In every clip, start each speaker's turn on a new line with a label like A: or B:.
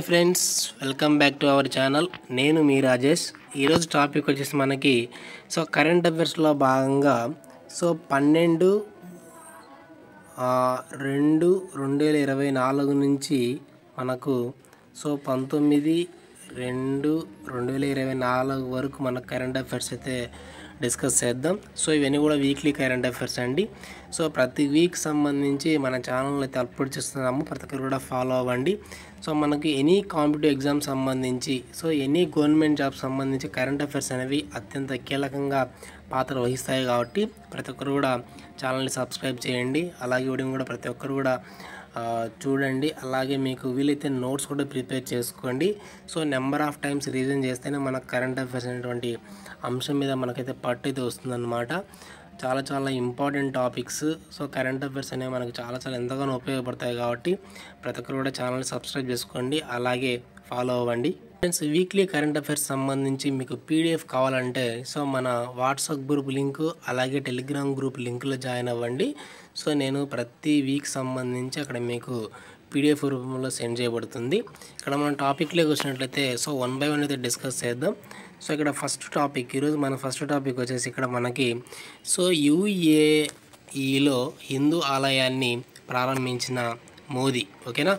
A: Hi friends, welcome back to our channel. నేను మీ రాజేష్. ఈరోజు topic వచ్చేసి మనకి కరెంట్ అఫైర్స్లో భాగంగా 12/2/2024 నుంచి మనకు 19/2/2024 వరకు మన కరెంట్ అఫైర్స్ అయితే డిస్కస్ చేద్దాం. ఇవన్నీ కూడా వీక్లీ కరెంట్ అఫైర్స్ అండి. ప్రతి వీక్ సంబంధించి మన ఛానల్ అయితే అప్లోడ్ చేస్తున్నాము. ప్రతి ఒక్కరు కూడా ఫాలో అవ్వండి. మనకి ఎనీ కాంపిటేటివ్ ఎగ్జామ్ సంబంధించి ఎనీ గవర్నమెంట్ జాబ్ సంబంధించి కరెంట్ అఫైర్స్ అనేవి అత్యంత కీలకంగా పాత్ర వహిస్తాయి. కాబట్టి ప్రతి ఒక్కరు కూడా ఛానల్ని సబ్స్క్రైబ్ చేయండి. అలాగే వీడియో కూడా ప్రతి ఒక్కరు కూడా చూడండి. అలాగే మీకు వీలైతే నోట్స్ కూడా ప్రిపేర్ చేసుకోండి. నెంబర్ ఆఫ్ టైమ్స్ రీవిజన్ చేస్తేనే మనకు కరెంట్ అఫైర్స్ అనేటువంటి అంశం మీద మనకైతే పట్టు అయితే వస్తుందన్నమాట. చాలా చాలా ఇంపార్టెంట్ టాపిక్స్. కరెంట్ అఫైర్స్ అనేవి మనకు చాలా చాలా ఎంతగానో ఉపయోగపడతాయి. కాబట్టి ప్రతి ఒక్కరు కూడా ఛానల్ని సబ్స్క్రైబ్ చేసుకోండి, అలాగే ఫాలో అవ్వండి. ఫ్రెండ్స్, వీక్లీ కరెంట్ అఫైర్స్ సంబంధించి మీకు పీడిఎఫ్ కావాలంటే మన వాట్సాప్ గ్రూప్ లింకు అలాగే టెలిగ్రామ్ గ్రూప్ లింకులో జాయిన్ అవ్వండి. నేను ప్రతి వీక్ సంబంధించి అక్కడ మీకు పీడిఎఫ్ రూపంలో సెండ్ చేయబడుతుంది. ఇక్కడ మనం టాపిక్లోకి వచ్చినట్లయితే 1 by 1 అయితే డిస్కస్ చేద్దాం. ఇక్కడ ఫస్ట్ టాపిక్, ఈరోజు మన ఫస్ట్ టాపిక్ వచ్చేసి ఇక్కడ మనకి యుఏఈలో హిందూ ఆలయాన్ని ప్రారంభించిన మోదీ. ఓకేనా.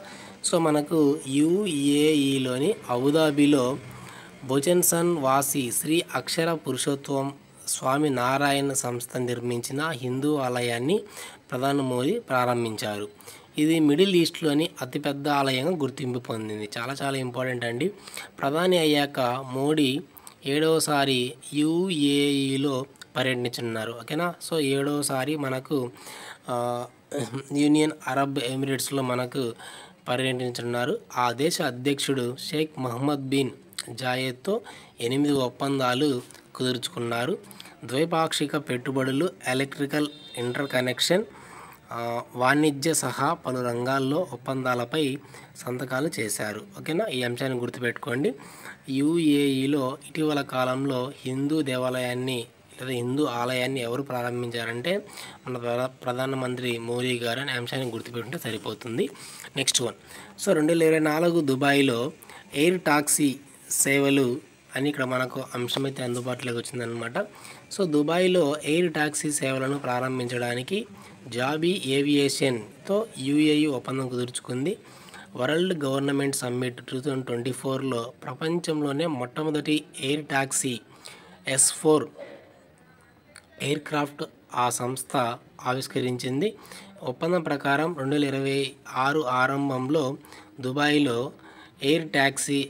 A: మనకు యుఏఈలోని అబుదాబిలో భోజన్సన్ వాసి శ్రీ అక్షర పురుషోత్తం స్వామి నారాయణ సంస్థ నిర్మించిన హిందూ ఆలయాన్ని ప్రధాని మోదీ ప్రారంభించారు. ఇది మిడిల్ ఈస్ట్లోని అతిపెద్ద ఆలయంగా గుర్తింపు పొందింది. చాలా చాలా ఇంపార్టెంట్ అండి. ప్రధాని అయ్యాక మోడీ 7వసారి యుఏఈలో పర్యటించున్నారు. ఓకేనా. 7వసారి మనకు యూనియన్ అరబ్ ఎమిరేట్స్లో మనకు పర్యటించున్నారు. ఆ దేశ అధ్యక్షుడు షేక్ మహమ్మద్ బిన్ జాయెద్తో 8 ఒప్పందాలు కుదుర్చుకున్నారు. ద్వైపాక్షిక పెట్టుబడులు, ఎలక్ట్రికల్ ఇంటర్ కనెక్షన్, వాణిజ్య సహా పలు రంగాల్లో ఒప్పందాలపై సంతకాలు చేశారు. ఓకేనా. ఈ అంశాన్ని గుర్తుపెట్టుకోండి. యుఏఈలో ఇటీవల కాలంలో హిందూ దేవాలయాన్ని లేదా హిందూ ఆలయాన్ని ఎవరు ప్రారంభించారంటే మన ప్రధానమంత్రి మోదీ గారు అనే అంశాన్ని గుర్తుపెట్టుకుంటే సరిపోతుంది. Next one. 2024 దుబాయ్లో ఎయిర్ టాక్సీ సేవలు అని ఇక్కడ మనకు అంశం అయితే అందుబాటులోకి వచ్చిందనమాట. దుబాయ్లో ఎయిర్ టాక్సీ సేవలను ప్రారంభించడానికి జాబీ ఏవియేషన్తో యుఏఈ ఒప్పందం కుదుర్చుకుంది. వరల్డ్ గవర్నమెంట్ సమ్మిట్ 2024లో ప్రపంచంలోనే మొట్టమొదటి air taxi S4 air craft ఆ సంస్థ ఆవిష్కరించింది. ఒప్పందం ప్రకారం 2026 ఆరంభంలో దుబాయ్లో ఎయిర్ టాక్సీ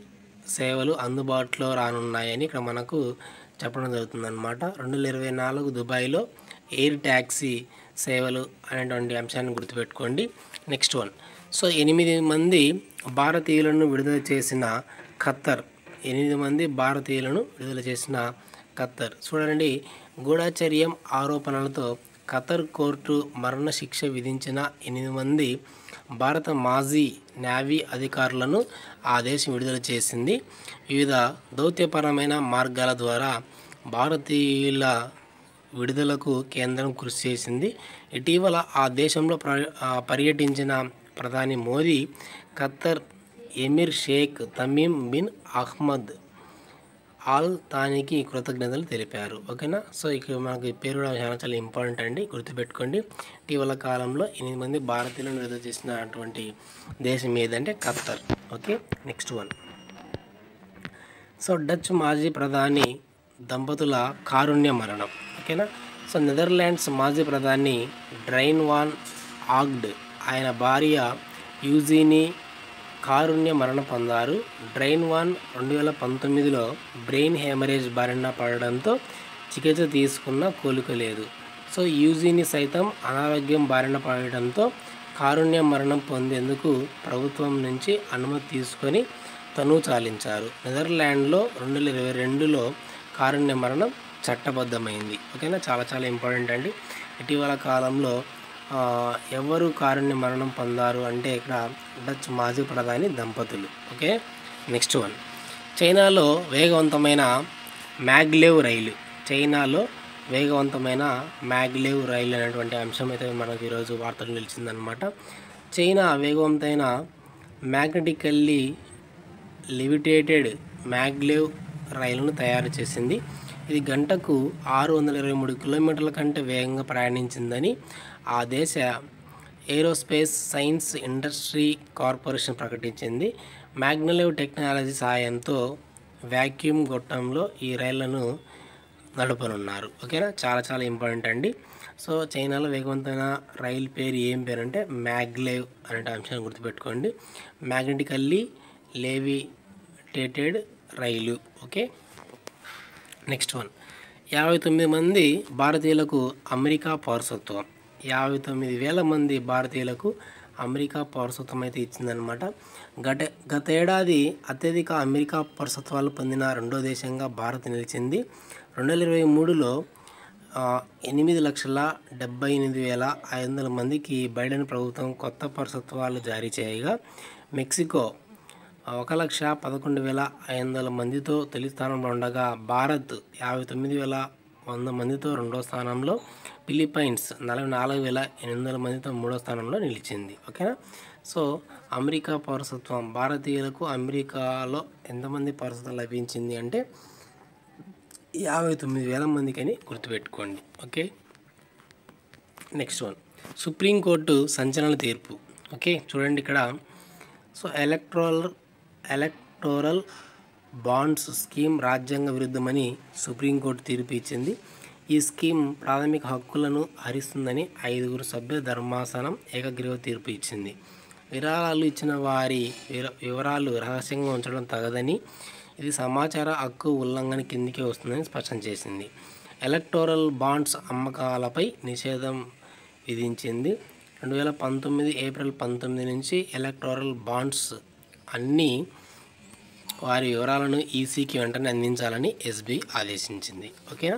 A: సేవలు అందుబాటులో రానున్నాయని ఇక్కడ మనకు చెప్పడం జరుగుతుందన్నమాట. 2024 దుబాయ్లో ఎయిర్ టాక్సీ సేవలు అనేటువంటి అంశాన్ని గుర్తుపెట్టుకోండి. Next one. 8 మంది భారతీయులను విడుదల చేసిన ఖత్తర్. 8 మంది భారతీయులను విడుదల చేసిన ఖత్తర్. చూడండి, గూఢచర్యం ఆరోపణలతో ఖత్తర్ కోర్టు మరణశిక్ష విధించిన 8 మంది భారత మాజీ నేవీ అధికారులను ఆ దేశం విడుదల చేసింది. వివిధ దౌత్యపరమైన మార్గాల ద్వారా భారతీయుల విడుదలకు కేంద్రం కృషి చేసింది. ఇటీవల ఆ దేశంలో పర్యటించిన ప్రధాని Modi Qatar emir Sheikh Tamim bin Ahmad Al థానీకి కృతజ్ఞతలు తెలిపారు. ఓకేనా. ఇక్కడ మనకి పేరు కూడా చాలా చాలా ఇంపార్టెంట్ అండి, గుర్తుపెట్టుకోండి. ఇటీవల కాలంలో 8 మంది భారతీయులను విడుదల చేసినటువంటి దేశం ఏదంటే Khattar. Okay. Next one. Dutch మాజీ ప్రధాని దంపతుల కారుణ్య మరణం. ఓకేనా. నెదర్లాండ్స్ మాజీ ప్రధాని డ్రైన్ వాన్ ఆగ్డ్ ఆయన భార్య యూజీని కారుణ్య మరణం పొందారు. డ్రైన్ వాన్ 2019లో బ్రెయిన్ హెమరేజ్ బారిన పడడంతో చికిత్స తీసుకున్న కోలుకోలేదు. యూజీని సైతం అనారోగ్యం బారిన పడడంతో కారుణ్య మరణం పొందేందుకు ప్రభుత్వం నుంచి అనుమతి తీసుకొని తను చాలించారు. నెదర్లాండ్లో 2022లో కారుణ్య మరణం చట్టబద్ధమైంది. ఓకేనా. చాలా చాలా ఇంపార్టెంట్ అండి. ఇటీవల కాలంలో ఎవరు కారుణ్య మరణం పొందారు అంటే ఇక్కడ డచ్ మాజీ ప్రధాని దంపతులు. ఓకే. Next one. చైనాలో వేగవంతమైన మ్యాగ్లెవ్ రైలు. చైనాలో వేగవంతమైన మ్యాగ్లెవ్ రైలు అనేటువంటి అంశం అయితే మనకు ఈరోజు వార్తలు నిలిచిందనమాట. చైనా వేగవంతమైన మ్యాగ్నెటికల్లీ లెవిటేటెడ్ మ్యాగ్లేవ్ రైలును తయారు చేసింది. ఇది గంటకు 623 కిలోమీటర్ల కంటే వేగంగా ప్రయాణించిందని ఆ దేశ ఏరోస్పేస్ సైన్స్ ఇండస్ట్రీ కార్పొరేషన్ ప్రకటించింది. మ్యాగ్నలేవ్ టెక్నాలజీ సహాయంతో వాక్యూమ్ గొట్టంలో ఈ రైళ్లను నడపనున్నారు. ఓకేనా, చాలా చాలా ఇంపార్టెంట్ అండి. సో చైనాలో వేగవంతమైన రైలు పేరు ఏం పేరు అంటే మ్యాగ్లేవ్ అనే అంశాన్ని గుర్తుపెట్టుకోండి. మ్యాగ్నెటికల్లీ లెవిటేటెడ్ రైలు. Okay, next one. 59 మంది భారతీయులకు అమెరికా పౌరసత్వం. 59,000 మంది భారతీయులకు అమెరికా పౌరసత్వం అయితే ఇచ్చిందనమాట. గతేడాది అత్యధిక అమెరికా పౌరసత్వాలు పొందిన రెండో దేశంగా భారత్ నిలిచింది. 2023లో 8,78,500 మందికి బైడెన్ ప్రభుత్వం కొత్త పౌరసత్వాలు జారీ చేయగా, మెక్సికో 1,11,500 మందితో తొలి స్థానంలో ఉండగా, భారత్ 59,100 మందితో రెండో స్థానంలో, ఫిలిప్పైన్స్ 44,800 మందితో మూడో స్థానంలో నిలిచింది. ఓకేనా, సో అమెరికా పౌరసత్వం భారతీయులకు అమెరికాలో ఎంతమంది పౌరసత్వం లభించింది అంటే 59,000 మందికి అని గుర్తుపెట్టుకోండి. Okay, next one. సుప్రీంకోర్టు సంచలన తీర్పు. ఓకే, చూడండి ఇక్కడ. సో ఎలక్టోరల్ బాండ్స్ స్కీమ్ రాజ్యాంగ విరుద్ధమని సుప్రీంకోర్టు తీర్పు ఇచ్చింది. ఈ స్కీమ్ ప్రాథమిక హక్కులను హరిస్తుందని 5 సభ్యుల ధర్మాసనం ఏకగ్రీవ తీర్పు ఇచ్చింది. విరాళాలు ఇచ్చిన వారి వివరాలు రహస్యంగా ఉంచడం తగదని, ఇది సమాచార హక్కు ఉల్లంఘన కిందికి వస్తుందని స్పష్టం చేసింది. ఎలక్టోరల్ బాండ్స్ అమ్మకాలపై నిషేధం విధించింది. 2019 ఏప్రిల్ 19 నుంచి ఎలక్టోరల్ బాండ్స్ అన్ని వారి వివరాలను ఈసీకి వెంటనే అందించాలని ఎస్బీఐ ఆదేశించింది. ఓకేనా,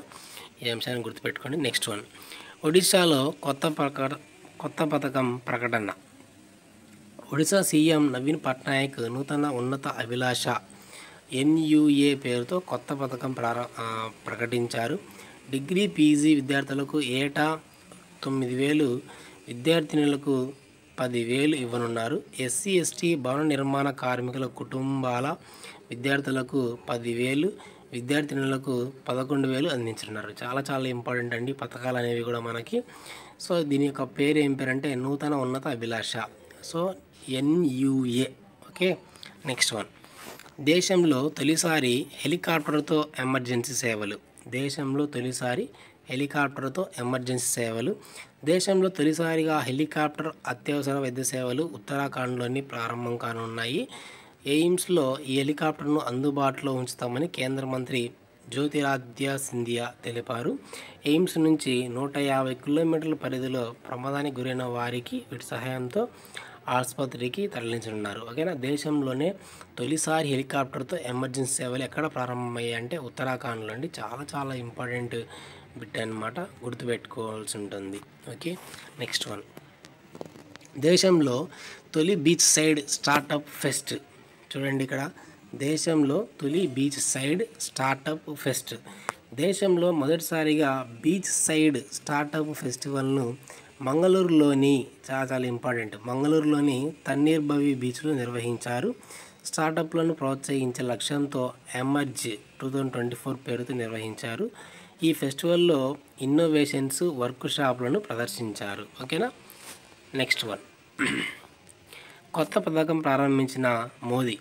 A: ఈ అంశాన్ని గుర్తుపెట్టుకోండి. Next one. ఒడిశాలో కొత్త పథకం ప్రకటన. ఒడిశా సీఎం నవీన్ పట్నాయక్ నూతన ఉన్నత అభిలాష NUA పేరుతో కొత్త పథకం ప్రకటించారు. డిగ్రీ పీజీ విద్యార్థులకు ఏటా 9,000, విద్యార్థినులకు 10,000 ఇవ్వనున్నారు. ఎస్సీ ఎస్టీ భవన నిర్మాణ కార్మికుల కుటుంబాల విద్యార్థులకు 10,000, విద్యార్థినులకు 11,000 అందించనున్నారు. చాలా చాలా ఇంపార్టెంట్ అండి పథకాలు అనేవి కూడా మనకి. సో దీని యొక్క పేరు ఏం పేరు అంటే నూతన ఉన్నత అభిలాష. So NUA. Okay, next one. దేశంలో తొలిసారి హెలికాప్టర్తో ఎమర్జెన్సీ సేవలు. దేశంలో తొలిసారిగా హెలికాప్టర్ అత్యవసర వైద్య సేవలు ఉత్తరాఖండ్లోని ప్రారంభం కానున్నాయి. ఎయిమ్స్లో ఈ హెలికాప్టర్ను అందుబాటులో ఉంచుతామని కేంద్ర మంత్రి జ్యోతిరాదిత్య సింధియా తెలిపారు. ఎయిమ్స్ నుంచి 150 కిలోమీటర్ల పరిధిలో ప్రమాదానికి గురైన వారికి వీటి సహాయంతో ఆసుపత్రికి తరలించనున్నారు. ఓకేనా, దేశంలోనే తొలిసారి హెలికాప్టర్తో ఎమర్జెన్సీ సేవలు ఎక్కడ ప్రారంభమయ్యాయి అంటే ఉత్తరాఖండ్లో అండి. చాలా చాలా ఇంపార్టెంట్ బిట్ అనమాట, గుర్తుపెట్టుకోవాల్సి ఉంటుంది. Okay, next one. దేశంలో తొలి బీచ్ సైడ్ స్టార్టప్ ఫెస్ట్. చూడండి ఇక్కడ, దేశంలో తొలి బీచ్ సైడ్ స్టార్టప్ ఫెస్ట్. దేశంలో మొదటిసారిగా బీచ్ సైడ్ స్టార్టప్ ఫెస్టివల్ను మంగళూరులోని చాలా ఇంపార్టెంట్ మంగళూరులోని తన్నీర్భవి బీచ్లో నిర్వహించారు. స్టార్టప్లను ప్రోత్సహించే లక్ష్యంతో ఎమర్జ్ 2024 పేరుతో నిర్వహించారు. ఈ ఫెస్టివల్లో ఇన్నోవేషన్స్ వర్క్ షాప్లను ప్రదర్శించారు. ఓకేనా, నెక్స్ట్ వన్. కొత్త పథకం ప్రారంభించిన మోదీ.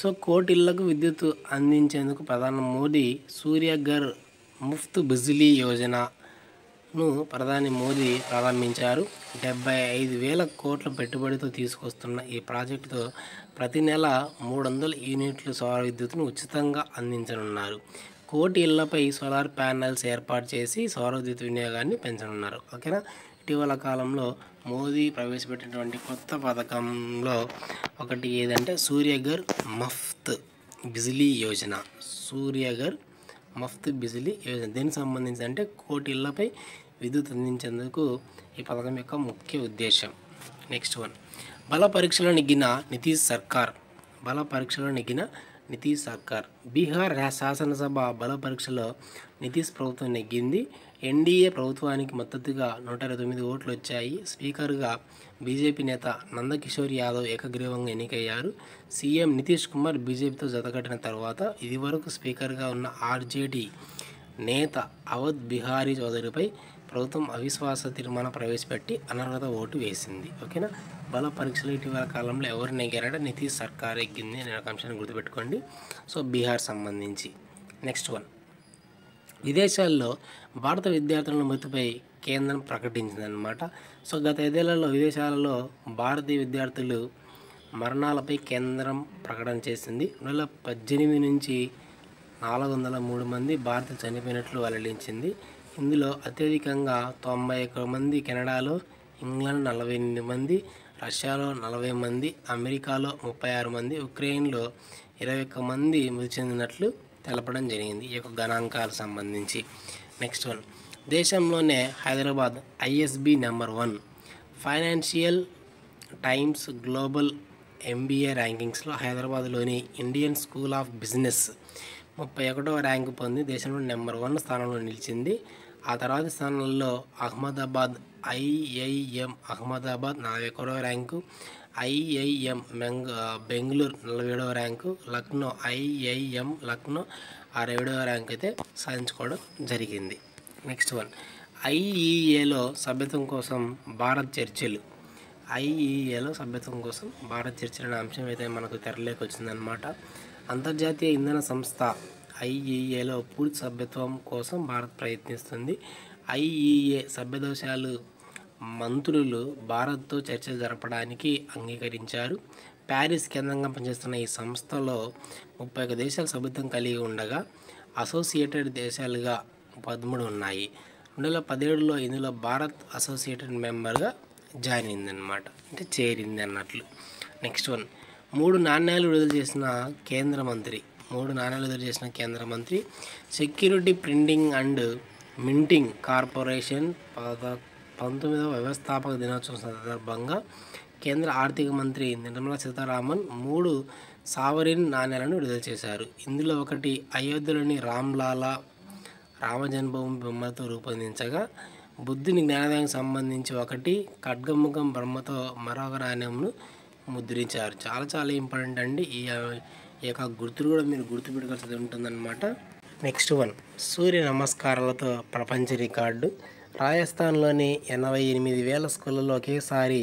A: సో కోటిళ్లకు విద్యుత్ అందించేందుకు ప్రధాని మోదీ సూర్యఘర్ ముఫ్త్ బిజ్లీ యోజనను ప్రధాని మోదీ ప్రారంభించారు. 75,000 కోట్ల పెట్టుబడితో తీసుకొస్తున్న ఈ ప్రాజెక్టుతో ప్రతి నెల 300 యూనిట్ల సౌర విద్యుత్తును ఉచితంగా అందించనున్నారు. 1 కోటి ఇళ్లపై సోలార్ ప్యానెల్స్ ఏర్పాటు చేసి సౌర విద్యుత్ వినియోగాన్ని పెంచనున్నారు. ఓకేనా, ఇటీవల కాలంలో మోదీ ప్రవేశపెట్టినటువంటి కొత్త పథకంలో ఒకటి ఏదంటే సూర్యఘర్ ముఫ్త్ బిజ్లీ యోజన. దేనికి సంబంధించి అంటే 1 కోటి ఇళ్లపై విద్యుత్ అందించేందుకు ఈ పథకం యొక్క ముఖ్య ఉద్దేశం. Next one. బల పరీక్షలో నెగ్గిన నితీష్ సర్కార్. బీహార్ శాసనసభ బల పరీక్షలో నితీష్ ప్రభుత్వం నెగ్గింది. ఎన్డీఏ ప్రభుత్వానికి మద్దతుగా 129 ఓట్లు వచ్చాయి. స్పీకర్గా బీజేపీ నేత నందకిషోర్ యాదవ్ ఏకగ్రీవంగా ఎన్నికయ్యారు. సీఎం నితీష్ కుమార్ బీజేపీతో జతకట్టిన తర్వాత ఇదివరకు స్పీకర్గా ఉన్న ఆర్జేడీ నేత అవధ్ బిహారీ చౌదరిపై ప్రభుత్వం అవిశ్వాస తీర్మానం ప్రవేశపెట్టి అనర్హత ఓటు వేసింది. ఓకేనా. బల పరీక్షలు ఇటీవల కాలంలో ఎవరు నెగ్గారంటే నితీష్ సర్కార్ ఎగ్గింది అనే ఒక అంశాన్ని గుర్తుపెట్టుకోండి. సో బీహార్ సంబంధించి. నెక్స్ట్ వన్, విదేశాల్లో భారత విద్యార్థుల మృతిపై కేంద్రం ప్రకటించిందనమాట. సో గత 5 ఏళ్లలో విదేశాలలో భారతీయ విద్యార్థులు మరణాలపై కేంద్రం ప్రకటన చేసింది. 2018 నుంచి 403 మంది భారతీయులు చనిపోయినట్లు వెల్లడించింది. ఇందులో అత్యధికంగా 91 మంది కెనడాలో, ఇంగ్లాండ్ 48 మంది, రష్యాలో 40 మంది, అమెరికాలో 36 మంది, ఉక్రెయిన్లో 21 మంది మృతి చెందినట్లు తెలపడం జరిగింది ఈ యొక్క గణాంకాలకు సంబంధించి. నెక్స్ట్ వన్, దేశంలోనే Hyderabad ISB number 1 financial times global MBA ర్యాంకింగ్స్లో హైదరాబాద్లోని ఇండియన్ స్కూల్ ఆఫ్ బిజినెస్ 31వ ర్యాంకు పొంది దేశంలో నెంబర్ 1 స్థానంలో నిలిచింది. ఆ తర్వాత స్థానంలో అహ్మదాబాద్ ఐఐఎం అహ్మదాబాద్ 41వ ర్యాంకు, ఐఐఎం బెంగళూరు 47వ ర్యాంకు, లక్నో ఐఐఎం లక్నో 67వ ర్యాంకు అయితే సాధించుకోవడం జరిగింది. నెక్స్ట్ వన్, ఐఈఏలో సభ్యత్వం కోసం భారత్ చర్చలు. ఐఈఏలో సభ్యత్వం కోసం భారత్ చర్చలు అనే అంశం అయితే మనకు తెరలేకి వచ్చిందనమాట. అంతర్జాతీయ ఇంధన సంస్థ ఐఈఏలో పూర్తి సభ్యత్వం కోసం భారత్ ప్రయత్నిస్తుంది. ఐఈఏ సభ్యదేశాలు మంత్రులు భారత్తో చర్చలు జరపడానికి అంగీకరించారు. ప్యారిస్ కేంద్రంగా పనిచేస్తున్న ఈ సంస్థలో 31 దేశాలు సభ్యత్వం కలిగి ఉండగా అసోసియేటెడ్ దేశాలుగా 13 ఉన్నాయి. 2017లో ఇందులో భారత్ అసోసియేటెడ్ మెంబర్గా జాయిన్ అయిందనమాట, అంటే చేరింది అన్నట్లు. నెక్స్ట్ వన్, 3 నాణ్యాలు విడుదల చేసిన కేంద్ర మంత్రి security printing and minting corporation 19వ వ్యవస్థాపక దినోత్సవం సందర్భంగా కేంద్ర ఆర్థిక మంత్రి నిర్మలా సీతారామన్ 3 సావరిన్ నాణ్యాలను విడుదల చేశారు. ఇందులో ఒకటి అయోధ్యలోని రామజన్మభూమి బొమ్మతో రూపొందించగా, బుద్ధుని జ్ఞానోదయానికి సంబంధించి ఒకటి, ఖడ్గముఖం బ్రహ్మతో మరొక నాణ్యంను ముద్రించారు. చాలా ఇంపార్టెంట్ అండి. ఈ యొక్క గుర్తులు కూడా మీరు గుర్తుపెట్టుకోవాల్సి ఉంటుందన్నమాట. నెక్స్ట్ వన్, సూర్య నమస్కారాలతో ప్రపంచ రికార్డు. రాజస్థాన్లోని 88,000 స్కూళ్ళలో ఒకేసారి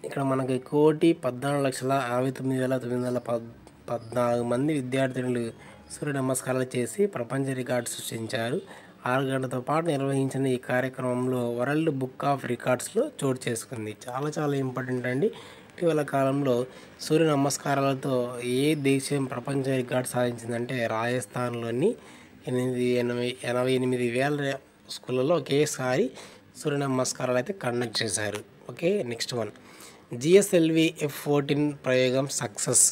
A: ఇక్కడ మనకి 1,14,59,914 మంది విద్యార్థినులు సూర్య నమస్కారాలు చేసి ప్రపంచ రికార్డు సృష్టించారు. 6 గంటలతో పాటు నిర్వహించిన ఈ కార్యక్రమంలో వరల్డ్ బుక్ ఆఫ్ రికార్డ్స్లో చోటు చేసుకుంది. చాలా ఇంపార్టెంట్ అండి. ఇటీవల కాలంలో సూర్య నమస్కారాలతో ఏ దేశం ప్రపంచ రికార్డు సాధించిందంటే రాజస్థాన్లోని 88,000 స్కూళ్ళలో ఒకేసారి సూర్య నమస్కారాలు అయితే కండక్ట్ చేశారు. Okay. Next one, GSLV F-14 ప్రయోగం సక్సెస్.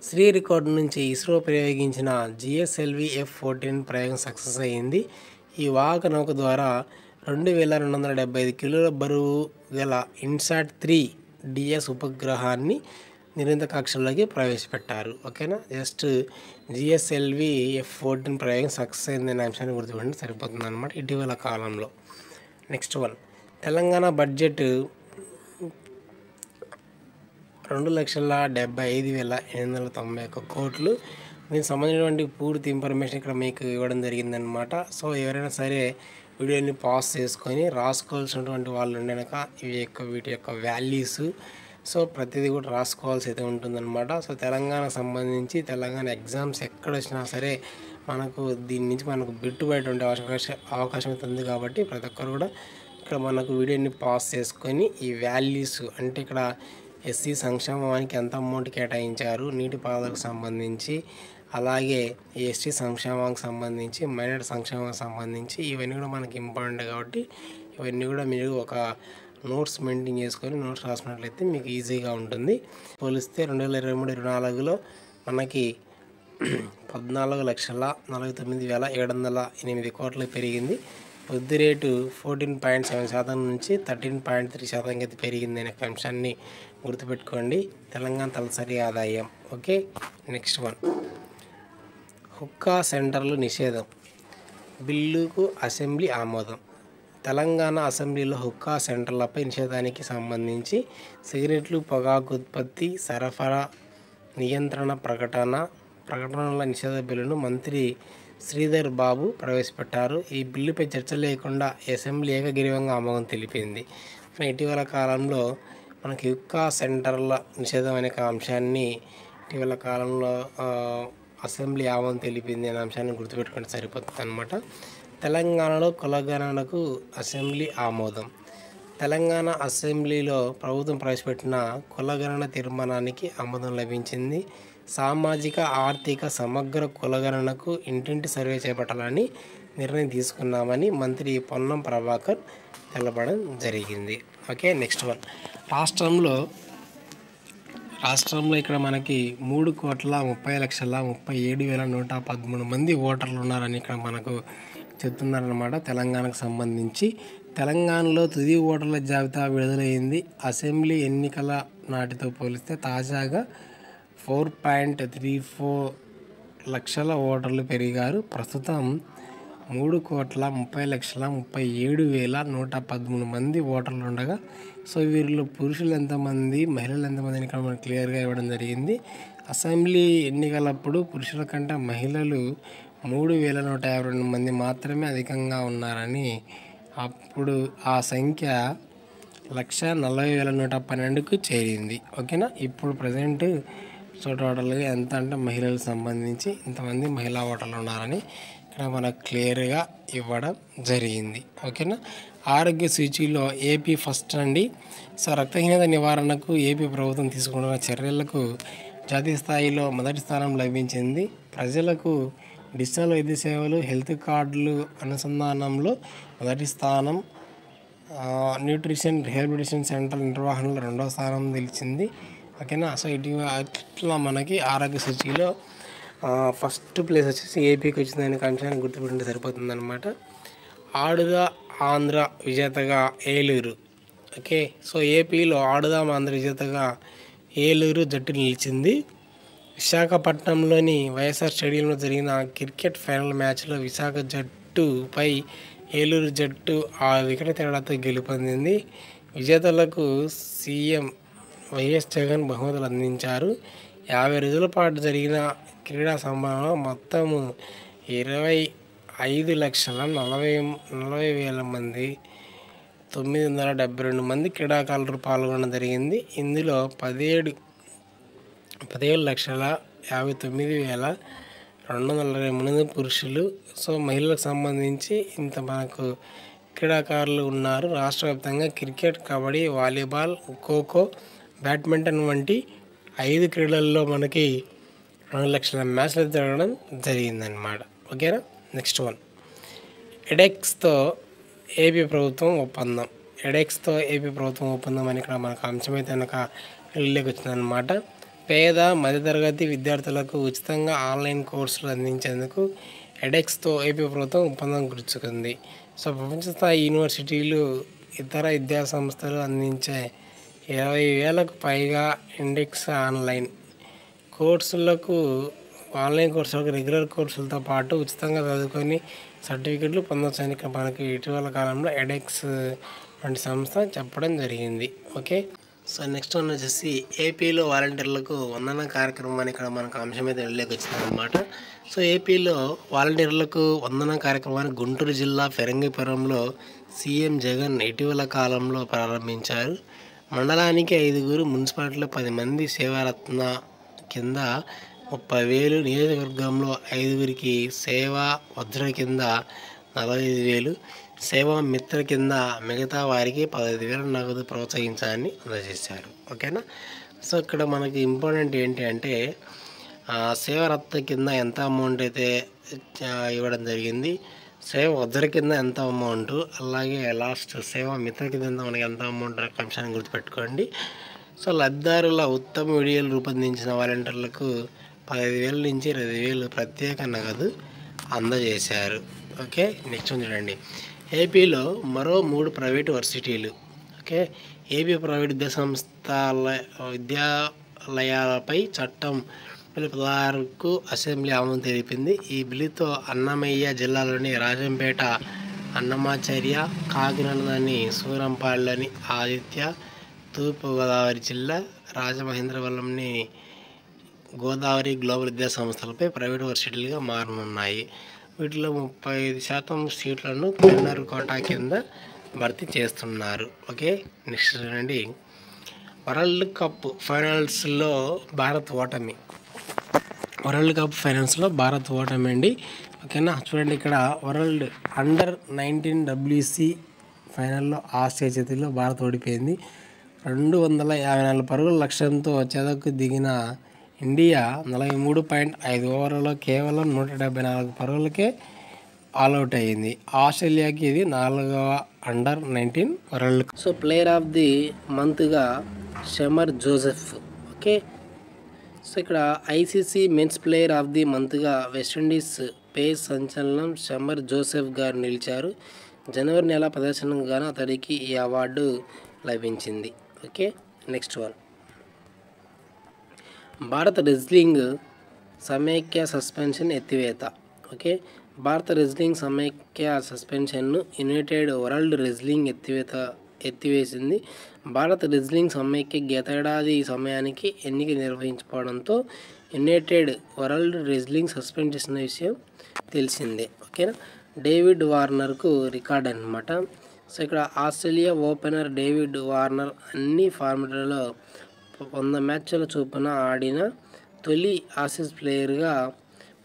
A: శ్రీ రికార్డు నుంచి ఇస్రో ప్రయోగించిన జిఎస్ఎల్వి F-14 ప్రయోగం సక్సెస్ అయ్యింది. ఈ వాహక నౌక ద్వారా 2,275 కిలోల బరువు గల ఇన్సాట్-3 DS ఉపగ్రహాన్ని నిర్ణీత కక్షలోకి ప్రవేశపెట్టారు. ఓకేనా. జస్ట్ జిఎస్ఎల్వి F-14 ప్రయోగం సక్సెస్ అయిందనే అంశాన్ని గుర్తుపెట్టుకుంటే సరిపోతుంది అనమాట ఇటీవల కాలంలో. నెక్స్ట్ వన్, తెలంగాణ బడ్జెట్ 2,75,891 కోట్లు. దీనికి సంబంధించినటువంటి పూర్తి ఇన్ఫర్మేషన్ ఇక్కడ మీకు ఇవ్వడం జరిగిందనమాట. సో ఎవరైనా సరే వీడియోని పాజ్ చేసుకొని రాసుకోవాల్సినటువంటి వాళ్ళు ఉండేనక వీటి యొక్క వాల్యూస్ సో ప్రతిదీ కూడా రాసుకోవాల్సి అయితే ఉంటుందన్నమాట. సో తెలంగాణకు సంబంధించి తెలంగాణ ఎగ్జామ్స్ ఎక్కడ వచ్చినా సరే మనకు దీని నుంచి మనకు బిట్టు బయట ఉండే అవకాశం అయితే ఉంది. కాబట్టి ప్రతి ఒక్కరు కూడా ఇక్కడ మనకు వీడియోని పాజ్ చేసుకొని ఈ వాల్యూస్ అంటే ఇక్కడ ఎస్సీ సంక్షేమానికి ఎంత అమౌంట్ కేటాయించారు, నీటిపారుదలకు సంబంధించి, అలాగే ఎస్టీ సంక్షేమానికి సంబంధించి, మైనారిటీ సంక్షేమానికి సంబంధించి ఇవన్నీ కూడా మనకి ఇంపార్టెంట్. కాబట్టి ఇవన్నీ కూడా మీరు ఒక నోట్స్ మెయింటైన్ చేసుకొని నోట్స్ రాసుకున్నట్లయితే మీకు ఈజీగా ఉంటుంది. పోలిస్తే 2023-24లో మనకి 14,49,708 కోట్లు పెరిగింది. వృద్ధి రేటు 14.7% నుంచి 13.3% అయితే పెరిగిందనే అంశాన్ని గుర్తుపెట్టుకోండి. తెలంగాణ తలసరి ఆదాయం. ఓకే, నెక్స్ట్ వన్, హుక్కా సెంటర్లు నిషేధం బిల్లుకు అసెంబ్లీ ఆమోదం. తెలంగాణ అసెంబ్లీలో హుక్కా సెంటర్లపై నిషేధానికి సంబంధించి సిగరెట్లు, పొగాకు ఉత్పత్తి, సరఫరా నియంత్రణ ప్రకటనల నిషేధ బిల్లును మంత్రి శ్రీధర్ బాబు ప్రవేశపెట్టారు. ఈ బిల్లుపై చర్చ లేకుండా అసెంబ్లీ ఏకగ్రీవంగా ఆమోదం తెలిపింది. ఇటీవల కాలంలో మనకి హుక్కా సెంటర్ల నిషేధం అనే అంశాన్ని ఇటీవల కాలంలో అసెంబ్లీ ఆమోదం తెలిపింది అనే అంశాన్ని గుర్తుపెట్టుకుంటే సరిపోతుంది అన్నమాట. తెలంగాణలో కులగణనకు అసెంబ్లీ ఆమోదం. తెలంగాణ అసెంబ్లీలో ప్రభుత్వం ప్రవేశపెట్టిన కులగణన తీర్మానానికి ఆమోదం లభించింది. సామాజిక ఆర్థిక సమగ్ర కులగణనకు ఇంటింటి సర్వే చేపట్టాలని నిర్ణయం తీసుకున్నామని మంత్రి పొన్నం ప్రభాకర్ తెలపడం జరిగింది. ఓకే, నెక్స్ట్ వన్, రాష్ట్రంలో ఇక్కడ మనకి 3,30,37,113 మంది ఓటర్లు ఉన్నారని ఇక్కడ మనకు చెప్తున్నారన్నమాట. తెలంగాణకు సంబంధించి తెలంగాణలో తుది ఓటర్ల జాబితా విడుదలైంది. అసెంబ్లీ ఎన్నికల నాటితో పోలిస్తే తాజాగా 4.34 లక్షల ఓటర్లు పెరిగారు. ప్రస్తుతం 3,30,37,113 మంది ఓటర్లు ఉండగా, సో వీరిలో పురుషులు ఎంతమంది, మహిళలు ఎంతమంది ఇక్కడ మనకు క్లియర్గా ఇవ్వడం జరిగింది. అసెంబ్లీ ఎన్నికలప్పుడు పురుషుల కంటే మహిళలు 3,152 మంది మాత్రమే అధికంగా ఉన్నారని, అప్పుడు ఆ సంఖ్య 1,40,112కు చేరింది. ఓకేనా, ఇప్పుడు ప్రజెంట్ సో టోటల్గా ఎంత అంటే మహిళలకు సంబంధించి ఇంతమంది మహిళా ఓటర్లు ఉన్నారని ఇక్కడ మనకు క్లియర్గా ఇవ్వడం జరిగింది. ఓకేనా, ఆరోగ్య సూచీలో ఏపీ ఫస్ట్ అండి. సో రక్తహీనత నివారణకు ఏపీ ప్రభుత్వం తీసుకుంటున్న చర్యలకు జాతీయ స్థాయిలో మొదటి స్థానం లభించింది. ప్రజలకు డిజిటల్ వైద్య సేవలు, హెల్త్ కార్డులు అనుసంధానంలో మొదటి స్థానం. న్యూట్రిషన్ రిహాబిలిటేషన్ సెంటర్ నిర్వహణలో రెండవ స్థానం నిలిచింది. ఓకేనా, సో ఇట్లా మనకి ఆరోగ్య సూచీలో ఫస్ట్ ప్లేస్ వచ్చేసి ఏపీకి వచ్చిందనే అంశాన్ని గుర్తుపెట్టుకుంటే సరిపోతుందన్నమాట. ఆడుదా ఆంధ్ర విజేతగా ఏలూరు. ఓకే, సో ఏపీలో ఆడుదాం ఆంధ్ర విజేతగా ఏలూరు జట్టు నిలిచింది. విశాఖపట్నంలోని వైఎస్ఆర్ స్టేడియంలో జరిగిన క్రికెట్ ఫైనల్ మ్యాచ్లో విశాఖ జట్టుపై ఏలూరు జట్టు 6 వికెట్ల తేడాతో గెలుపొందింది. విజేతలకు సీఎం వైఎస్ జగన్ బహుమతులు అందించారు. 50 రోజుల పాటు జరిగిన క్రీడా సంబరాల్లో మొత్తము 25,40,000 మంది 972 మంది క్రీడాకారులు పాల్గొనడం జరిగింది. ఇందులో 17,59,248 పురుషులు. సో మహిళలకు సంబంధించి ఇంత మనకు క్రీడాకారులు ఉన్నారు. రాష్ట్ర వ్యాప్తంగా cricket, kabaddi, volleyball, kho kho, badminton వంటి 5 క్రీడల్లో మనకి 2 లక్షల మ్యాచ్లు జరగడం జరిగిందన్నమాట. ఓకేనా, నెక్స్ట్ వన్, ఎడెక్స్తో ఏపీ ప్రభుత్వం ఒప్పందం. ఎడెక్స్తో ఏపీ ప్రభుత్వం ఒప్పందం అని ఇక్కడ మనకు అంశమైతే కనుక వెళ్ళకి వచ్చిందనమాట. పేద మధ్యతరగతి విద్యార్థులకు ఉచితంగా ఆన్లైన్ కోర్సులు అందించేందుకు ఎడెక్స్తో ఏపీ ప్రభుత్వం ఒప్పందం కుదుర్చుకుంది. సో ప్రపంచ స్థాయి యూనివర్సిటీలు, ఇతర విద్యా సంస్థలు అందించే 20,000కు పైగా ఇండెక్స్ ఆన్లైన్ కోర్సులకు రెగ్యులర్ కోర్సులతో పాటు ఉచితంగా చదువుకొని సర్టిఫికెట్లు పొందవచ్చని మనకి ఇటీవల కాలంలో ఎడెక్స్ వంటి సంస్థ చెప్పడం జరిగింది. ఓకే, సో నెక్స్ట్ వన్ వచ్చేసి ఏపీలో వాలంటీర్లకు వందన కార్యక్రమాన్ని ఇక్కడ మనకు అంశం అయితే వెళ్ళకి వచ్చిందనమాట. సో ఏపీలో వాలంటీర్లకు వందన కార్యక్రమాన్ని గుంటూరు జిల్లా ఫిరంగిపురంలో సీఎం జగన్ ఇటీవల కాలంలో ప్రారంభించారు. మండలానికి 5, మున్సిపాలిటీలో 10 మంది సేవారత్న కింద 30,000, నియోజకవర్గంలో 5 సేవా వజ్ర కింద 45,000, సేవా మిత్ర కింద మిగతా వారికి 15,000 నగదు ప్రోత్సహించాలని అందజేశారు. ఓకేనా, సో ఇక్కడ మనకి ఇంపార్టెంట్ ఏంటి అంటే సేవారత్న కింద ఎంత అమౌంట్ అయితే ఇవ్వడం జరిగింది, సేవ వజ్ర కింద ఎంత అమౌంట్, అలాగే లాస్ట్ సేవా మిత్ర కింద మనకి ఎంత అమౌంట్ అనే అంశాన్ని గుర్తుపెట్టుకోండి. సో లబ్ధిదారుల ఉత్తమ వీడియోలు రూపొందించిన వాలంటీర్లకు 15,000 నుంచి 20,000 ప్రత్యేక నగదు అందజేశారు. ఓకే, నెక్స్ట్ చూడండి, ఏపీలో మరో 3 ప్రైవేటు వర్సిటీలు. ఓకే. ఏపీ ప్రైవేట్ విద్యాలయాలపై చట్టం 2016కు అసెంబ్లీ ఆమోదం తెలిపింది. ఈ బిల్లుతో అన్నమయ్య జిల్లాలోని రాజంపేట, అన్నమాచార్య, కాకినాడలోని సూరంపాడులోని ఆదిత్య, తూర్పుగోదావరి జిల్లా రాజమహేంద్రవరంలోని గోదావరి గ్లోబల్ విద్యా సంస్థలపై ప్రైవేటు వర్సిటీలుగా మారనున్నాయి. వీటిలో 35% సీట్లను టెండర్ కోటా కింద భర్తీ చేస్తున్నారు. ఓకే. నెక్స్ట్ చూడండి, వరల్డ్ కప్ ఫైనల్స్లో భారత్ ఓటమి. అండి. ఓకేనా. చూడండి, ఇక్కడ వరల్డ్ అండర్-19 WC ఫైనల్లో ఆస్ట్రేలియా చేతిలో భారత్ ఓడిపోయింది. 254 పరుగుల లక్ష్యంతో చెదకు దిగిన ఇండియా 43.5 ఓవర్లలో కేవలం 174 పరుగులకే ఆల్అవుట్ అయ్యింది. ఆస్ట్రేలియాకి ఇది 4వ under nineteen world cup. So player of the మంత్గా షమర్ జోసెఫ్. ఓకే. సో ఇక్కడ ICC men's player of the మంత్గా వెస్టిండీస్ పేస్ సంచలనం షమర్ జోసెఫ్ గారు నిలిచారు. జనవరి నెల ప్రదర్శనకు గాను అతడికి ఈ అవార్డు లభించింది. ఓకే. నెక్స్ట్ వన్, భారత రెజ్లింగ్ సమైక్య సస్పెన్షన్ ఎత్తివేత. ఓకే. భారత రెజ్లింగ్ సమైక్య సస్పెన్షన్ను యునైటెడ్ వరల్డ్ రెజ్లింగ్ ఎత్తివేసింది. భారత రెజ్లింగ్ సమైక్య గతేడాది సమయానికి ఎన్నిక నిర్వహించకపోవడంతో యునైటెడ్ వరల్డ్ రెజ్లింగ్ సస్పెండ్ చేసిన విషయం తెలిసిందే. ఓకేనా. డేవిడ్ వార్నర్కు రికార్డ్ అనమాట. సో ఇక్కడ ఆస్ట్రేలియా ఓపెనర్ డేవిడ్ వార్నర్ అన్ని ఫార్మాట్లలో 100 మ్యాచ్ల చొప్పున ఆడిన తొలి ఆసీస్ ప్లేయర్గా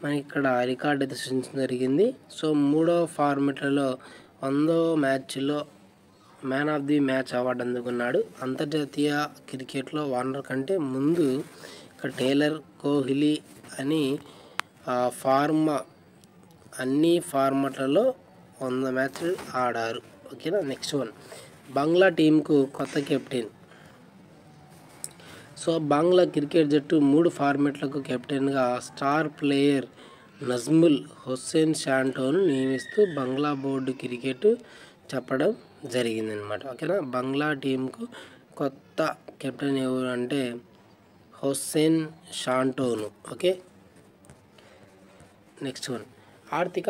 A: మనకి ఇక్కడ రికార్డు అయితే సృష్టించడం జరిగింది. సో 3వ ఫార్మాట్లలో 100వ మ్యాచ్లో man of the match award అందుకున్నాడు. అంతర్జాతీయ క్రికెట్లో వార్నర్ కంటే ముందు ఇక్కడ టేలర్, కోహ్లీ అని అన్ని ఫార్మాట్లలో 100 మ్యాచ్లు ఆడారు. ఓకేనా. నెక్స్ట్ వన్, బంగ్లా టీంకు కొత్త కెప్టెన్. సో బంగ్లా క్రికెట్ జట్టు 3 ఫార్మాట్లకు కెప్టెన్గా స్టార్ ప్లేయర్ నజ్ముల్ హుస్సేన్ షాంటోను నియమిస్తూ బంగ్లా బోర్డు క్రికెట్ చెప్పడం జరిగిందనమాట. ఓకేనా. బంగ్లా టీంకు కొత్త కెప్టెన్ ఎవరు అంటే హుస్సేన్ షాంటోను. ఓకే. నెక్స్ట్ వన్, ఆర్థిక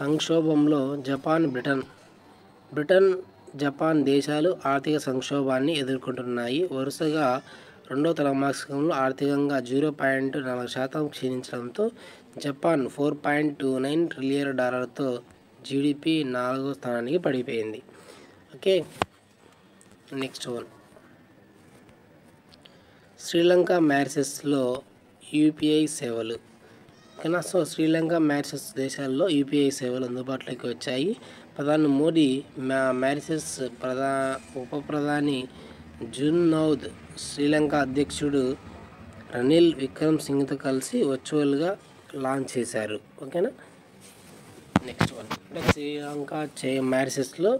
A: సంక్షోభంలో బ్రిటన్, జపాన్ దేశాలు ఆర్థిక సంక్షోభాన్ని ఎదుర్కొంటున్నాయి. వరుసగా 2వ త్రైమాసికంలో ఆర్థికంగా 0.4% క్షీణించడంతో జపాన్ $4.29 ట్రిలియన్తో జీడిపి 4వ స్థానానికి పడిపోయింది. ఓకే. నెక్స్ట్ వన్, శ్రీలంక మారిషస్లో యూపీఐ సేవలు. ఓకేనా. సో శ్రీలంక, మారిషస్ దేశాల్లో యూపీఐ సేవలు అందుబాటులోకి వచ్చాయి. ప్రధాని మోదీ మారిషస్ ఉప ప్రధాని జునౌద్, శ్రీలంక అధ్యక్షుడు రనిల్ విక్రమసింఘతో కలిసి వర్చువల్గా లాంచ్ చేశారు. ఓకేనా. నెక్స్ట్ వన్, శ్రీలంక, మారిషస్లో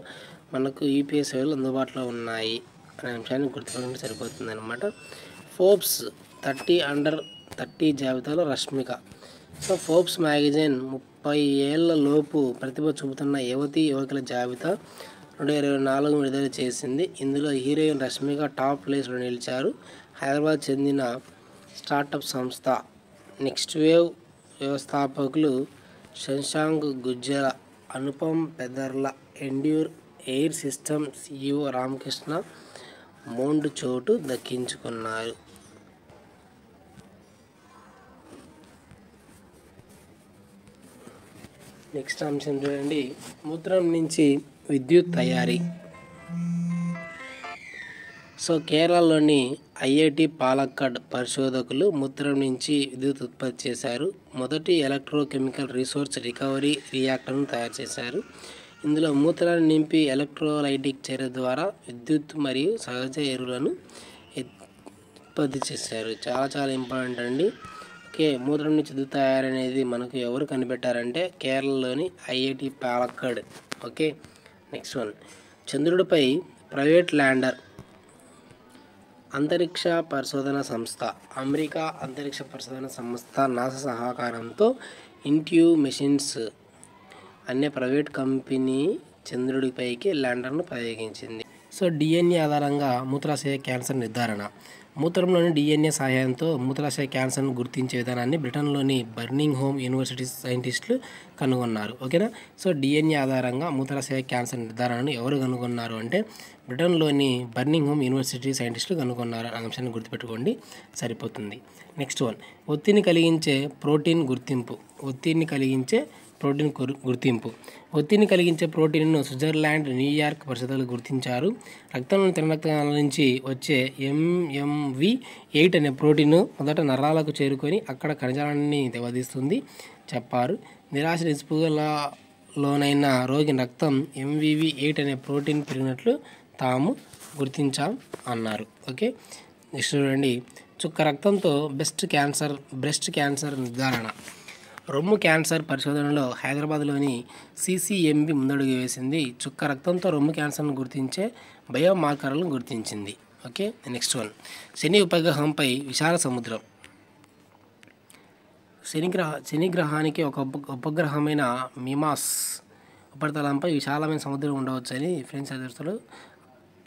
A: మనకు యూపీఐ సేవలు అందుబాటులో ఉన్నాయి అనే అంశాన్ని గుర్తుపెట్టుకుంటే సరిపోతుంది అనమాట. ఫోర్బ్స్ 30 అండర్ 30 జాబితాలో రష్మిక. సో ఫోర్బ్స్ మ్యాగజైన్ 30 ఏళ్ల లోపు ప్రతిభ చూపుతున్న యువకుల జాబితా 2024 విడుదల చేసింది. ఇందులో హీరోయిన్ రష్మిక టాప్ ప్లేస్లో నిలిచారు. హైదరాబాద్ చెందిన స్టార్టప్ సంస్థ నెక్స్ట్ వేవ్ వ్యవస్థాపకులు Shashank Gujjala, Anupam Pedarla, endure air system CEO Ramakrishna Mond చోటు దక్కించుకున్నారు. నెక్స్ట్ అంశం చూడండి, మూత్రం నుంచి విద్యుత్ తయారీ. సో కేరళలోని IIT పాలక్కడ్ పరిశోధకులు మూత్రం నుంచి విద్యుత్ ఉత్పత్తి చేశారు. మొదటి ఎలక్ట్రోకెమికల్ రిసోర్స్ రికవరీ రియాక్టర్ను తయారు చేశారు. ఇందులో మూత్రాన్ని నింపి ఎలక్ట్రోలైటిక్ చర్య ద్వారా విద్యుత్ మరియు సహజ ఎరువులను ఉత్పత్తి చేశారు. చాలా ఇంపార్టెంట్ అండి. ఓకే. మూత్రం నుంచి విద్యుత్ తయారు అనేది మనకు ఎవరు కనిపెట్టారంటే కేరళలోని IIT Palakkad. Okay. Next one, చంద్రుడిపై ప్రైవేట్ ల్యాండర్. అంతరిక్ష పరిశోధన సంస్థ, అమెరికా అంతరిక్ష పరిశోధన సంస్థ నాసా సహకారంతో ఇంట్యూ మిషన్స్ అనే ప్రైవేట్ కంపెనీ చంద్రుడిపైకి ల్యాండర్ను ప్రయోగించింది. సో డిఎన్ఏ ఆధారంగా మూత్రాశయ క్యాన్సర్ నిర్ధారణ. మూత్రంలోని డిఎన్ఏ సహాయంతో మూత్రాశయ క్యాన్సర్ను గుర్తించే విధానాన్ని బ్రిటన్లోని బర్మింగ్హామ్ యూనివర్సిటీ సైంటిస్టులు కనుగొన్నారు. ఓకేనా. సో డిఎన్ఏ ఆధారంగా మూత్రాశయ క్యాన్సర్ నిర్ధారణను ఎవరు కనుగొన్నారు అంటే బ్రిటన్లోని బర్మింగ్హామ్ యూనివర్సిటీ సైంటిస్టులు కనుగొన్నారు అనే అంశాన్ని గుర్తుపెట్టుకోండి, సరిపోతుంది. నెక్స్ట్ వన్, ఒత్తిడిని కలిగించే ప్రోటీన్ గుర్తింపు. ఒత్తిడిని కలిగించే ప్రోటీన్ గుర్తింపు. ఒత్తిడిని కలిగించే ప్రోటీన్ను స్విట్జర్లాండ్, న్యూయార్క్ పరిశోధకులు గుర్తించారు. రక్తంలోని తెల్ల రక్త కణాల నుంచి వచ్చే MMV8 అనే ప్రోటీన్ మొదట నరాలకు చేరుకొని అక్కడ కణజాలాన్ని దెబ్బతీస్తుంది చెప్పారు. నిరాశ నిస్పృహలోనైన రోగి రక్తం MVV8 అనే ప్రోటీన్ పెరిగినట్లు తాము గుర్తించాం అన్నారు. ఓకే. నెక్స్ట్ చూడండి, చుక్క రక్తంతో బ్రెస్ట్ క్యాన్సర్ నిర్ధారణ. రొమ్ము క్యాన్సర్ పరిశోధనలో హైదరాబాద్లోని CCMB ముందడుగు వేసింది. చుక్క రక్తంతో రొమ్ము క్యాన్సర్ను గుర్తించే బయోమార్కర్లను గుర్తించింది. ఓకే. నెక్స్ట్ వన్, శని ఉపగ్రహంపై విశాల సముద్రం. శని గ్రహానికి ఒక ఉపగ్రహమైన మిమాస్ ఉపరితలంపై విశాలమైన సముద్రం ఉండవచ్చని ఫ్రెంచ్ శాస్త్రవేత్తలు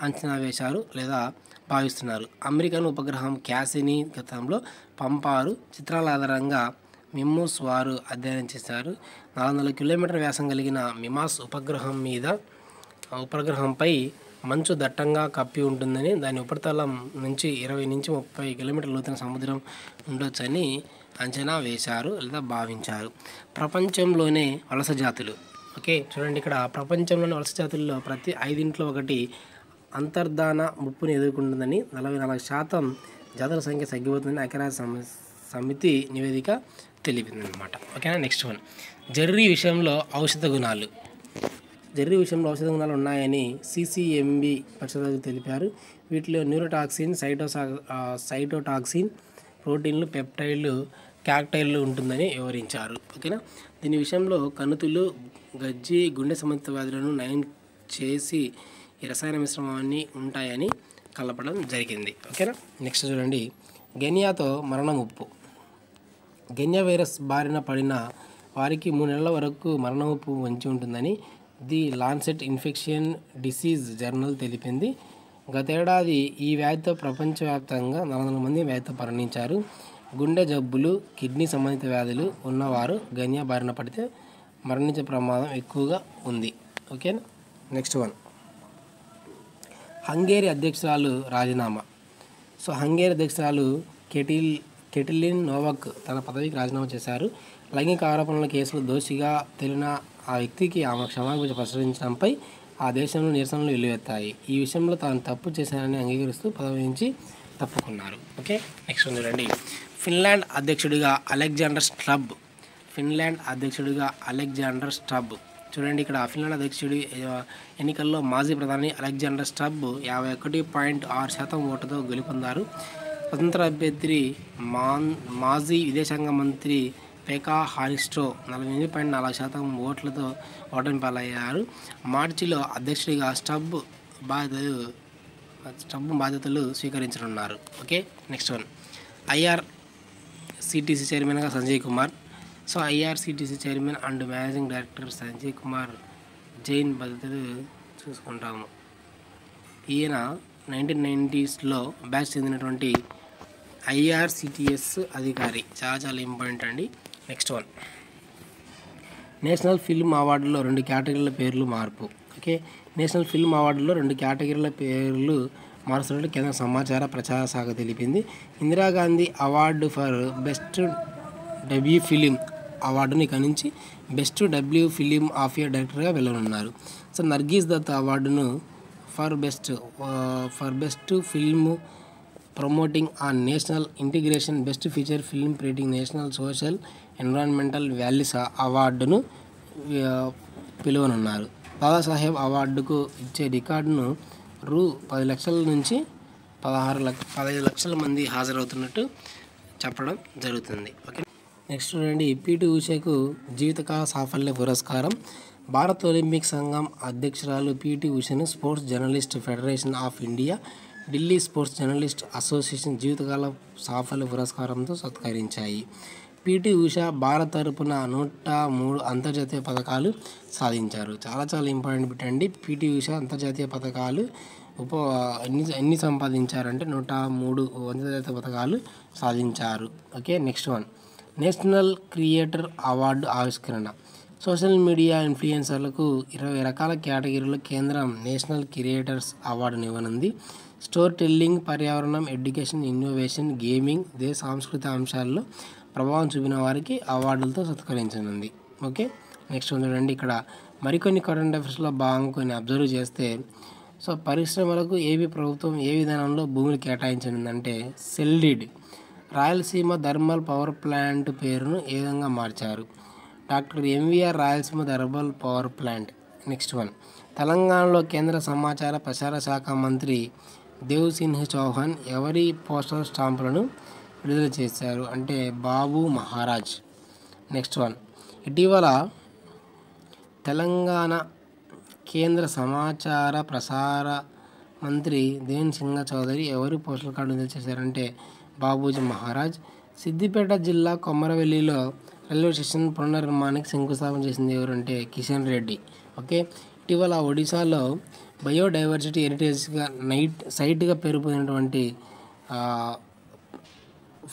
A: అంచనా వేశారు లేదా భావిస్తున్నారు. అమెరికన్ ఉపగ్రహం క్యాసినీ గతంలో పంపారు. చిత్రాల ఆధారంగా మిమ్ముస్ వారు అధ్యయనం చేశారు. 400 కిలోమీటర్ల వ్యాసం కలిగిన మిమాస్ ఉపగ్రహంపై మంచు దట్టంగా కప్పి ఉంటుందని, దాని ఉపరితలం నుంచి 20 నుంచి 30 కిలోమీటర్ల లోతైన సముద్రం ఉండొచ్చని అంచనా వేశారు లేదా భావించారు. ప్రపంచంలోనే వలస జాతులు. ఓకే. చూడండి, ఇక్కడ ప్రపంచంలోని వలస జాతుల్లో ప్రతి 5 ఒకటి అంతర్ధాన ముప్పుని ఎదుర్కొంటుందని, 44% జాతుల సంఖ్య తగ్గిపోతుందని ఐక్యరాజ్య సమితి నివేదిక తెలిపింది అనమాట. ఓకేనా. నెక్స్ట్ వన్, జెర్రీ విషయంలో ఔషధ గుణాలు. జెర్రీ విషయంలో ఔషధ గుణాలు ఉన్నాయని CCMB పరిశోధకులు తెలిపారు. వీటిలో న్యూరోటాక్సిన్, సైటోటాక్సిన్, ప్రోటీన్లు, పెప్టైడ్లు, క్యాక్టైల్లు ఉంటుందని వివరించారు. ఓకేనా. దీని విషయంలో కణుతులు, గజ్జి, గుండె సంబంధిత వ్యాధులను నయం చేసి ఈ రసాయన మిశ్రమాన్ని ఉంటాయని కలపడం జరిగింది. ఓకేనా. నెక్స్ట్ చూడండి, గెనియాతో మరణ ముప్పు. గెన్యా వైరస్ బారిన పడిన వారికి 3 నెలల వరకు మరణముప్పు వంచి ఉంటుందని the Lancet infection disease journal తెలిపింది. గతేడాది ఈ వ్యాధితో ప్రపంచవ్యాప్తంగా 400 మంది వ్యాధితో మరణించారు. గుండె జబ్బులు, కిడ్నీ సంబంధిత వ్యాధులు ఉన్నవారు గెన్యా బారిన పడితే మరణించే ప్రమాదం ఎక్కువగా ఉంది. ఓకేనా. నెక్స్ట్ వన్, హంగేరీ అధ్యక్షురాలు రాజీనామా. సో హంగేరీ అధ్యక్షురాలు కెటిలిన్ నోవక్ తన పదవికి రాజీనామా చేశారు. లైంగిక ఆరోపణల కేసులో దోషిగా తేలిన ఆ వ్యక్తికి ఆమె క్షమాపణ ప్రచురించడంపై ఆ దేశంలో నిరసనలు వెల్లువెత్తాయి. ఈ విషయంలో తాను తప్పు చేశానని అంగీకరిస్తూ పదవి నుంచి తప్పుకున్నారు. ఓకే. నెక్స్ట్ చూడండి, ఫిన్లాండ్ అధ్యక్షుడిగా అలెగ్జాండర్ స్టబ్. చూడండి, ఇక్కడ ఫిన్లాండ్ అధ్యక్షుడి ఎన్నికల్లో మాజీ ప్రధాని అలెగ్జాండర్ స్టబ్ 51.6% ఓటుతో గెలుపొందారు. స్వతంత్ర అభ్యర్థి మాజీ విదేశాంగ మంత్రి పెకా హారిస్టో 48.4% ఓట్లతో ఓటమి పాలయ్యారు. మార్చిలో అధ్యక్షుడిగా స్టబ్ బాధ్యతలు స్వీకరించనున్నారు. ఓకే. నెక్స్ట్ వన్, IRCTC చైర్మన్గా Sanjay Kumar. So IRCTC chairman and managing director Sanjay Kumar Jain బాధ్యతలు చూసుకుంటాము. ఈయన 1990sలో బ్యాచ్ చెందినటువంటి IRCTS అధికారి. చాలా ఇంపార్టెంట్ అండి. నెక్స్ట్ వన్, నేషనల్ ఫిల్మ్ అవార్డులో 2 కేటగిరీల పేర్లు మార్పు. ఓకే. నేషనల్ ఫిల్మ్ అవార్డులో 2 కేటగిరీల పేర్లు మారుస్తున్నట్టు కేంద్ర సమాచార ప్రచార శాఖ తెలిపింది. Indira Gandhi award for best debut film అవార్డుని ఇక నుంచి best debut film of year డైరెక్టర్గా వెళ్ళనున్నారు. సో నర్గీస్ దత్ అవార్డును for best film promoting on national integration, best feature film creating national social environmental values అవార్డును పిలువనున్నారు. దాదాసాహెబ్ అవార్డుకు ఇచ్చే రికార్డును రూ. 10 లక్షల నుంచి 15 లక్షల మంది హాజరవుతున్నట్టు చెప్పడం జరుగుతుంది. ఓకే. నెక్స్ట్ చూడండి, PT ఉషకు జీవితకాల సాఫల్య పురస్కారం. భారత ఒలింపిక్ సంఘం అధ్యక్షురాలు PT ఉషను sports journalist federation of India, Delhi sports journalist association జీవితకాల సాఫల్య పురస్కారంతో సత్కరించాయి. పీటీ ఉషా భారత్ తరపున 103 అంతర్జాతీయ పథకాలు సాధించారు. చాలా చాలా ఇంపార్టెంట్ బిట్ అండి. పీటీ ఉషా అంతర్జాతీయ పథకాలు ఎన్ని సంపాదించారంటే 103 అంతర్జాతీయ పథకాలు సాధించారు. Okay, next one. National creator award ఆవిష్కరణ. సోషల్ మీడియా ఇన్ఫ్లుయెన్సర్లకు 20 రకాల కేటగిరీలో కేంద్రం నేషనల్ క్రియేటర్స్ అవార్డును ఇవ్వనుంది. స్టోరీ టెల్లింగ్, పర్యావరణం, ఎడ్యుకేషన్, ఇన్నోవేషన్, గేమింగ్, దేశ సాంస్కృతిక అంశాల్లో ప్రభావం చూపిన వారికి అవార్డులతో సత్కరించనుంది. ఓకే, నెక్స్ట్ చూడండి. ఇక్కడ మరికొన్ని కరెంట్ అఫైర్స్లో భాగంగా కొన్ని అబ్జర్వ్ చేస్తే, సో పరిశ్రమలకు ఏపీ ప్రభుత్వం ఏ విధానంలో భూములు కేటాయించనుందంటే సెల్డీడ్. రాయలసీమ థర్మల్ పవర్ ప్లాంట్ పేరును ఏ విధంగా మార్చారు? Doctor MVR Rayalaseema thermal power plant. Next one. తెలంగాణలో కేంద్ర సమాచార ప్రసార శాఖ మంత్రి దేవ్సింహ్ చౌహాన్ ఎవరి పోస్టల్ స్టాంపులను విడుదల చేశారు అంటే బాబు మహారాజ్. Next one. ఇటీవల తెలంగాణ కేంద్ర సమాచార ప్రసార మంత్రి దేవ్సింహ్ చౌదరి ఎవరి పోస్టల్ కార్డు విడుదల చేశారంటే బాబూజీ మహారాజ్. సిద్దిపేట జిల్లా కొమరవెల్లిలో రైల్వే స్టేషన్ పునర్నిర్మాణానికి శంకుస్థాపన చేసింది ఎవరంటే కిషన్ రెడ్డి. ఓకే, ఇటీవల ఒడిశాలో బయోడైవర్సిటీ హెరిటేజ్గా సైట్గా పేరుపోయినటువంటి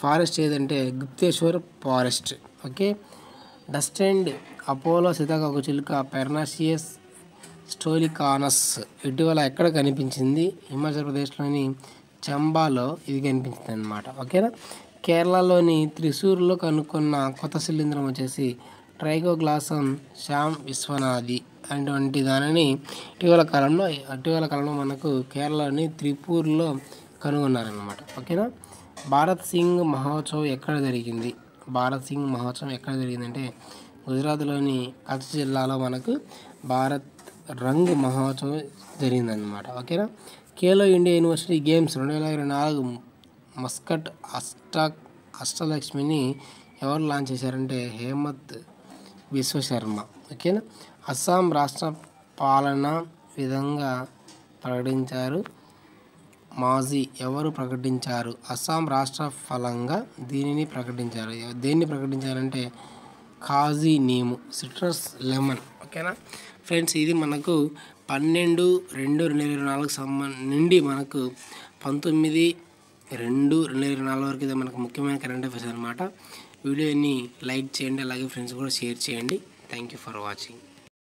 A: ఫారెస్ట్ ఏదంటే Gupteswar forest. Okay, dust and Apollo సీతాకోకచిలుక పెర్నాసియస్ స్టోలికానస్ ఇటీవల ఎక్కడ కనిపించింది? హిమాచల్ ప్రదేశ్లోని చంబాలో ఇది కనిపించింది అన్నమాట. ఓకేనా. కేరళలోని త్రిశూర్లో కనుక్కున్న కొత్త శిలీంధ్రం వచ్చేసి ట్రైకోగ్లాసమ్ శ్యామ్ విశ్వనాథి అటువంటి దానిని ఇటీవల కాలంలో మనకు కేరళలోని త్రిపూర్లో కనుగొన్నారన్నమాట. ఓకేనా. భారత్ సింగ్ మహోత్సవ్ ఎక్కడ జరిగింది? జరిగిందంటే గుజరాత్లోని కచ్ జిల్లాలో మనకు భారత్ రంగ్ మహోత్సవం జరిగిందన్నమాట. ఓకేనా. Khelo India university games 2024 mascot అష్టలక్ష్మిని ఎవరు లాంచ్ చేశారంటే హేమంత్ విశ్వశర్మ. ఓకేనా. అస్సాం రాష్ట్ర పాలన విధంగా ప్రకటించారు మాజీ ఎవరు ప్రకటించారు? అస్సాం రాష్ట్ర ఫలంగా దేన్ని ప్రకటించారంటే కాజీ నీము, సిట్రస్ లెమన్. ఓకేనా ఫ్రెండ్స్, ఇది మనకు 12/2/2024 నుండి మనకు 19/2/2024 వరకు ఇది మనకు ముఖ్యమైన కరెంట్ అఫైర్స్ అనమాట. వీడియోని లైక్ చేయండి, అలాగే ఫ్రెండ్స్ కూడా షేర్ చేయండి. Thank you for watching.